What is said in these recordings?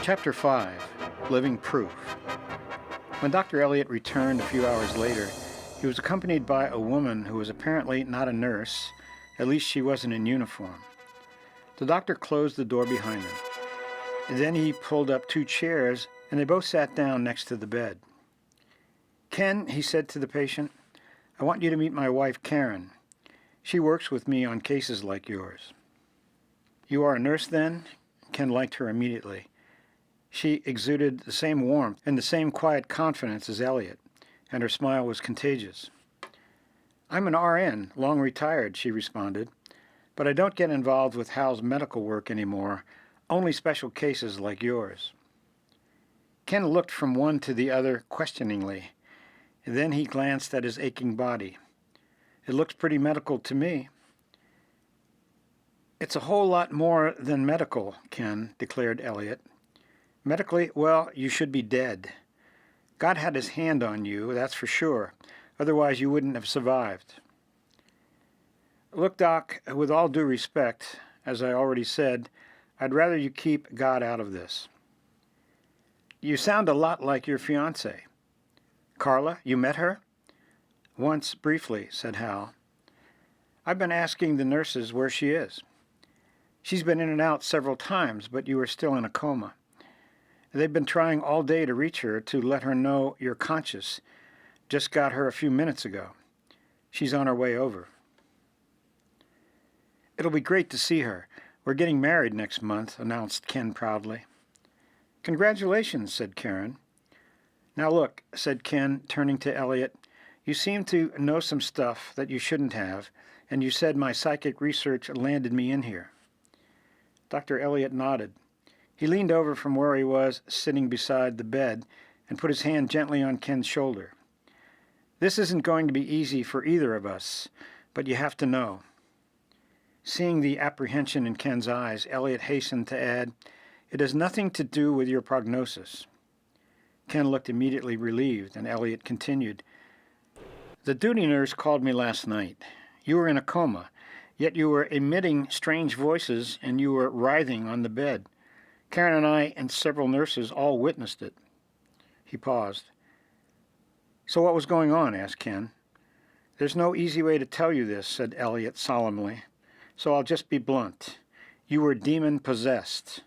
Chapter 5, Living Proof. When Dr. Elliott returned a few hours later, he was accompanied by a woman who was apparently not a nurse. At least she wasn't in uniform. The doctor closed the door behind them. And then he pulled up 2 chairs, and they both sat down next to the bed. "Ken," he said to the patient, "I want you to meet my wife, Karen. She works with me on cases like yours." "You are a nurse, then?" Ken liked her immediately. She exuded the same warmth and the same quiet confidence as Elliott, and her smile was contagious. "I'm an RN, long retired," she responded, "but I don't get involved with Hal's medical work anymore, only special cases like yours." Ken looked from one to the other questioningly, and then he glanced at his aching body. "It looks pretty medical to me." "It's a whole lot more than medical, Ken," declared Elliott. "Medically, well, you should be dead. God had his hand on you, that's for sure. Otherwise, you wouldn't have survived." "Look, Doc, with all due respect, as I already said, I'd rather you keep God out of this." "You sound a lot like your fiancée." "Carla, you met her?" "Once, briefly," said Hal. "I've been asking the nurses where she is." "She's been in and out several times, but you are still in a coma. They've been trying all day to reach her to let her know you're conscious. Just got her a few minutes ago. She's on her way over." "It'll be great to see her. We're getting married next month," announced Ken proudly. "Congratulations," said Karen. "Now look," said Ken, turning to Elliott, "you seem to know some stuff that you shouldn't have, and you said my psychic research landed me in here." Dr. Elliott nodded. He leaned over from where he was sitting beside the bed and put his hand gently on Ken's shoulder. "This isn't going to be easy for either of us, but you have to know." Seeing the apprehension in Ken's eyes, Elliott hastened to add, "It has nothing to do with your prognosis." Ken looked immediately relieved, and Elliott continued, "The duty nurse called me last night. You were in a coma, yet you were emitting strange voices and you were writhing on the bed. Karen and I and several nurses all witnessed it." He paused. "So what was going on?" asked Ken. "There's no easy way to tell you this," said Elliott solemnly, "so I'll just be blunt. You were demon-possessed."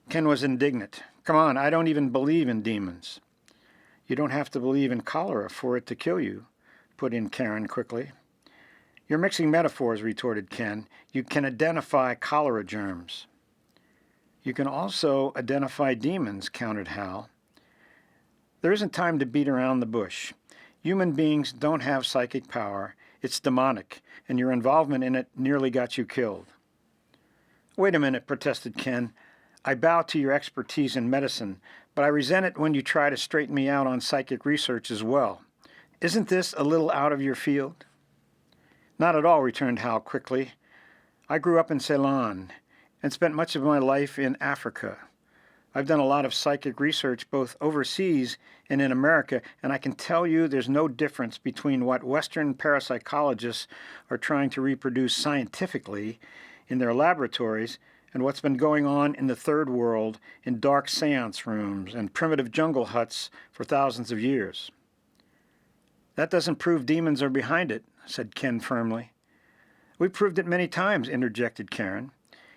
Ken was indignant. "Come on, I don't even believe in demons." "You don't have to believe in cholera for it to kill you," put in Karen quickly. "You're mixing metaphors," retorted Ken. "You can identify cholera germs." "You can also identify demons," countered Hal. "There isn't time to beat around the bush. Human beings don't have psychic power. It's demonic, and your involvement in it nearly got you killed." "Wait a minute," protested Ken. "I bow to your expertise in medicine, but I resent it when you try to straighten me out on psychic research as well. Isn't this a little out of your field?" "Not at all," returned Hal quickly. "I grew up in Ceylon and spent much of my life in Africa. I've done a lot of psychic research both overseas and in America, and I can tell you there's no difference between what Western parapsychologists are trying to reproduce scientifically in their laboratories and what's been going on in the Third World in dark seance rooms and primitive jungle huts for thousands of years." "That doesn't prove demons are behind it," said Ken firmly. "We've proved it many times," interjected Karen.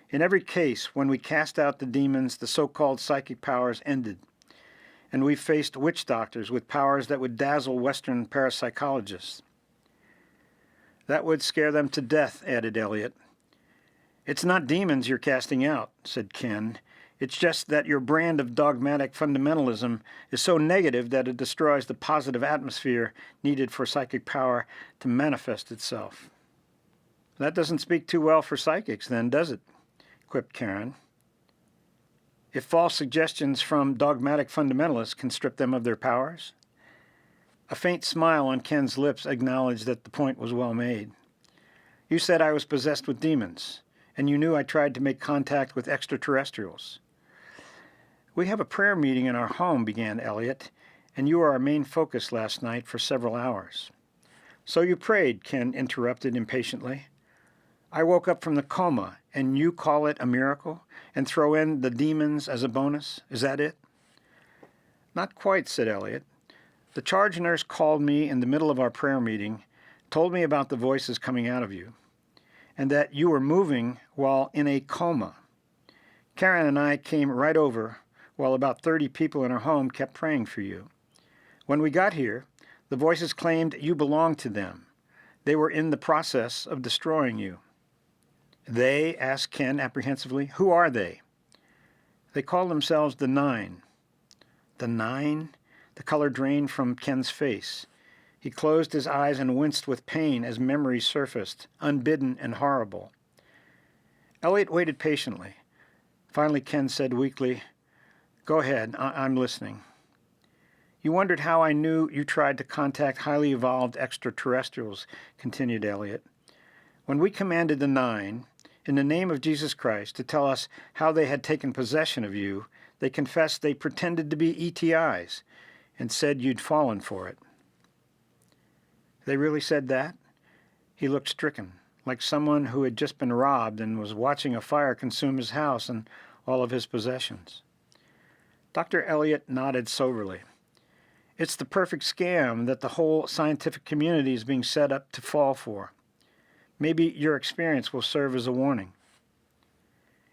"In every case, when we cast out the demons, the so-called psychic powers ended. And we've faced witch doctors with powers that would dazzle Western parapsychologists." "That would scare them to death," added Elliott. "It's not demons you're casting out," said Ken. "It's just that your brand of dogmatic fundamentalism is so negative that it destroys the positive atmosphere needed for psychic power to manifest itself." "That doesn't speak too well for psychics, then, does it?" quipped Karen. "If false suggestions from dogmatic fundamentalists can strip them of their powers?" A faint smile on Ken's lips acknowledged that the point was well made. "You said I was possessed with demons, and you knew I tried to make contact with extraterrestrials." "We have a prayer meeting in our home," began Elliott, "and you were our main focus last night for several hours." "So you prayed," Ken interrupted impatiently. "I woke up from the coma, and you call it a miracle and throw in the demons as a bonus? Is that it? Not quite, said Elliott. The charge nurse called me in the middle of our prayer meeting, told me about the voices coming out of you, and that you were moving while in a coma. Karen and I came right over while about 30 people in our home kept praying for you. When we got here, the voices claimed you belonged to them. They were in the process of destroying you. They? Asked Ken apprehensively. Who are they? They call themselves the Nine. The Nine? The color drained from Ken's face. He closed his eyes and winced with pain as memories surfaced, unbidden and horrible. Elliott waited patiently. Finally, Ken said weakly, Go ahead, I'm listening. You wondered how I knew you tried to contact highly evolved extraterrestrials, continued Elliott. When we commanded the Nine, in the name of Jesus Christ, to tell us how they had taken possession of you, they confessed they pretended to be ETIs and said you'd fallen for it. They really said that? He looked stricken, like someone who had just been robbed and was watching a fire consume his house and all of his possessions. Dr. Elliott nodded soberly. It's the perfect scam that the whole scientific community is being set up to fall for. Maybe your experience will serve as a warning.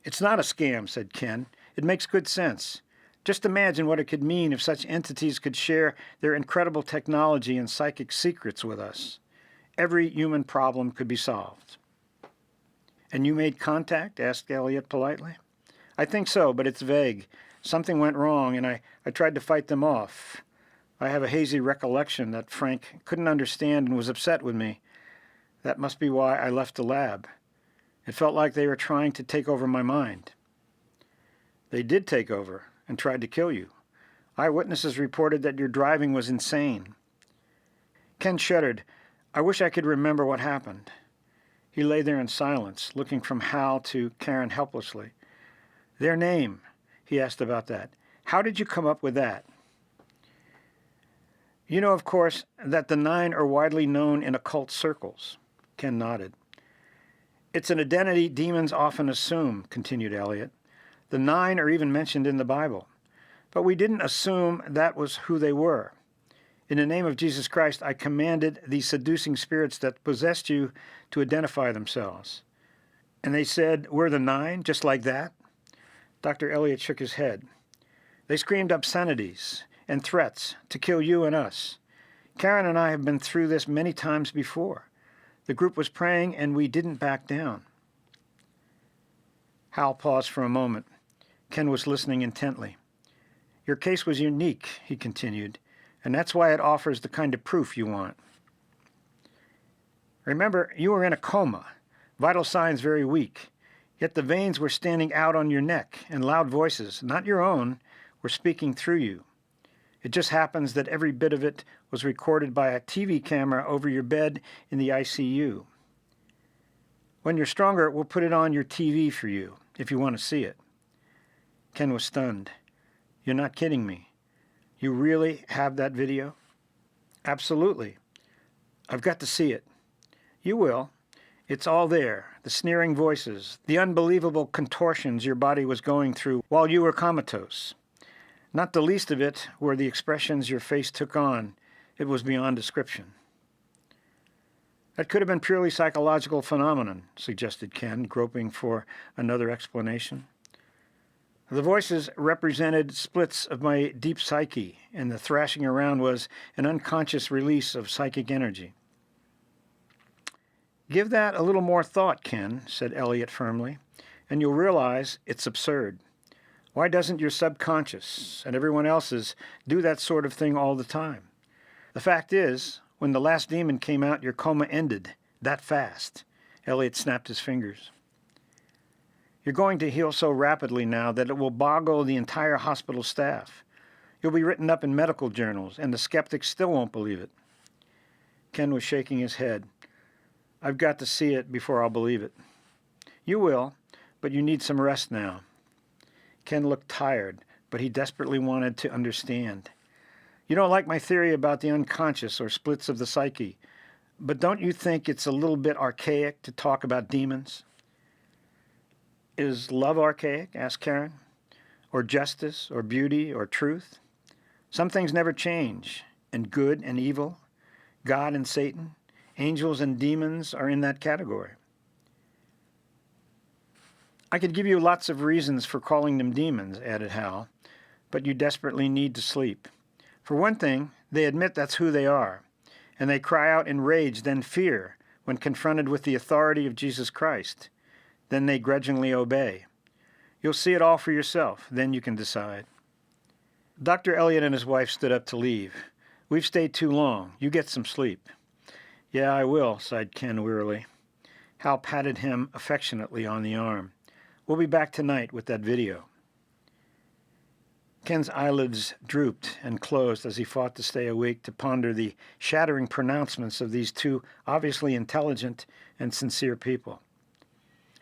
It's not a scam, said Ken. It makes good sense. Just imagine what it could mean if such entities could share their incredible technology and psychic secrets with us. Every human problem could be solved. And you made contact? Asked Elliott politely. I think so, but it's vague. Something went wrong, and I tried to fight them off. I have a hazy recollection that Frank couldn't understand and was upset with me. That must be why I left the lab. It felt like they were trying to take over my mind. They did take over and tried to kill you. Eyewitnesses reported that your driving was insane. Ken shuddered. I wish I could remember what happened. He lay there in silence, looking from Hal to Karen helplessly. Their name, he asked about that. How did you come up with that? You know, of course, that the Nine are widely known in occult circles. Ken nodded. It's an identity demons often assume, continued Elliott. The Nine are even mentioned in the Bible. But we didn't assume that was who they were. In the name of Jesus Christ, I commanded the seducing spirits that possessed you to identify themselves. And they said, we're the Nine, just like that? Dr. Elliott shook his head. They screamed obscenities and threats to kill you and us. Karen and I have been through this many times before. The group was praying, and we didn't back down. Hal paused for a moment. Ken was listening intently. Your case was unique, he continued, and that's why it offers the kind of proof you want. Remember, you were in a coma, vital signs very weak, yet the veins were standing out on your neck, and loud voices, not your own, were speaking through you. It just happens that every bit of it was recorded by a TV camera over your bed in the ICU. When you're stronger, we'll put it on your TV for you, if you want to see it. Ken was stunned. You're not kidding me. You really have that video? Absolutely. I've got to see it. You will. It's all there. The sneering voices, the unbelievable contortions your body was going through while you were comatose. Not the least of it were the expressions your face took on. It was beyond description. That could have been purely psychological phenomenon, suggested Ken, groping for another explanation. The voices represented splits of my deep psyche, and the thrashing around was an unconscious release of psychic energy. Give that a little more thought, Ken, said Elliott firmly, and you'll realize it's absurd. Why doesn't your subconscious and everyone else's do that sort of thing all the time? The fact is, when the last demon came out, your coma ended that fast. Elliott snapped his fingers. You're going to heal so rapidly now that it will boggle the entire hospital staff. You'll be written up in medical journals, and the skeptics still won't believe it. Ken was shaking his head. I've got to see it before I'll believe it. You will, but you need some rest now. Ken looked tired, but he desperately wanted to understand. You don't like my theory about the unconscious or splits of the psyche, but don't you think it's a little bit archaic to talk about demons? Is love archaic? Asked Karen. Or justice, or beauty, or truth? Some things never change, and good and evil, God and Satan, angels and demons are in that category. I could give you lots of reasons for calling them demons, added Hal, but you desperately need to sleep. For one thing, they admit that's who they are, and they cry out in rage, then fear, when confronted with the authority of Jesus Christ. Then they grudgingly obey. You'll see it all for yourself, then you can decide. Dr. Elliott and his wife stood up to leave. We've stayed too long. You get some sleep. Yeah, I will, sighed Ken wearily. Hal patted him affectionately on the arm. We'll be back tonight with that video. Ken's eyelids drooped and closed as he fought to stay awake to ponder the shattering pronouncements of these two obviously intelligent and sincere people.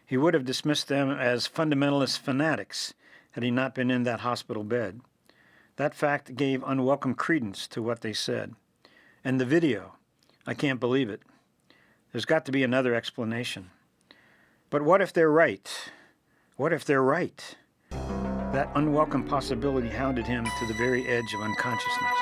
He would have dismissed them as fundamentalist fanatics had he not been in that hospital bed. That fact gave unwelcome credence to what they said. And the video, I can't believe it. There's got to be another explanation. But what if they're right? What if they're right? That unwelcome possibility hounded him to the very edge of unconsciousness.